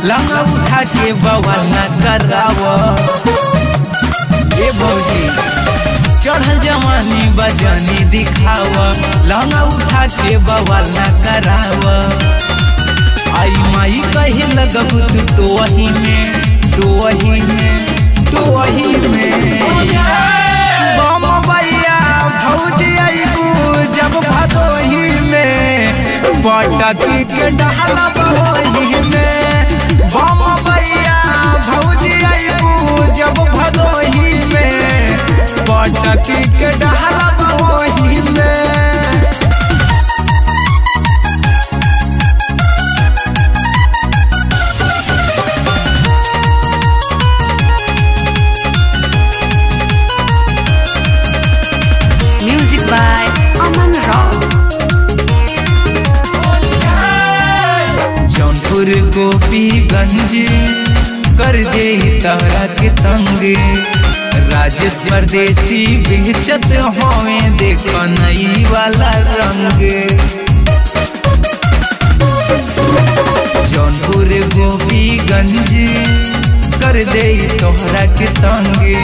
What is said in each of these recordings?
लंगा उठा के बवाल न कराव। ए भौजी चढ़ल जवानी बजानी दिखाव, लंगा उठा के बवाल न कराव। आई माई कहे लगब तो वही में, तो वही में, तो वही में। बम भैया भौजी आईबू जब भदोही में, पटकी के डहला बहोही में। बम भैया भौजी आईबू जब भदोही में, पटकी के डहला बहोही में। Music by Aman Rao। Jaunpur Gopiganj कर दे तहरा के तंगे, राजेश परदेसी बेचत होवे देखो नई वाला रंग। जौनपुर गोपीगंज कर दे तोहरा के तंगे,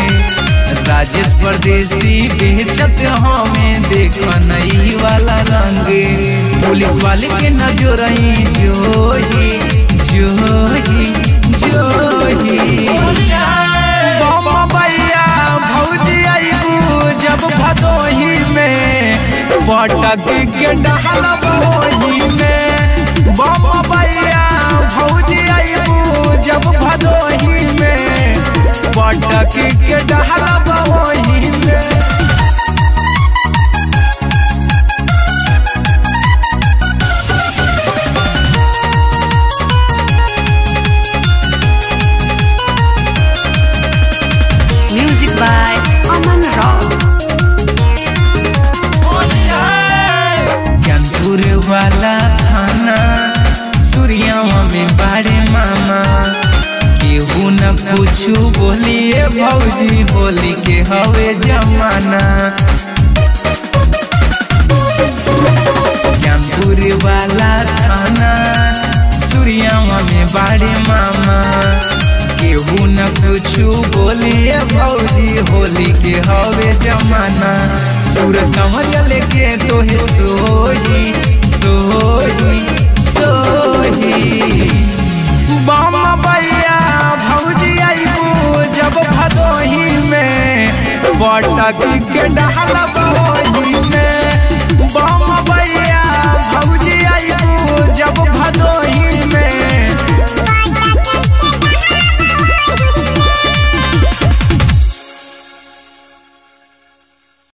राजेश परदेसी बेचत हमें देखो नई वाला रंग। पुलिस वाले के नजरई जोही जोही जोही। बम भैया भौजी आईबू जब भदोही में, पटकी के डहला बहोही में। बम भैया भौजी आईबू जब भदोही में, पटकी के डहला बहोही में। Music by Aman Rao। Gyanpur वाला थाना सूर्यावा में बाड़े मामा, केहू न कुछू बोलिए भौजी होली के हवे जमाना। ज्ञानपुर वाला थाना सूर्यावा में बाड़े मामा, केहू न कुछू बोलिए भौजी होली के हवे जमाना। सूरज कंवरिया लेके तोहे सोही सोही सोही। बम भैया भौजी आईबू जब भदोही में, पटकी के डहला बहोही।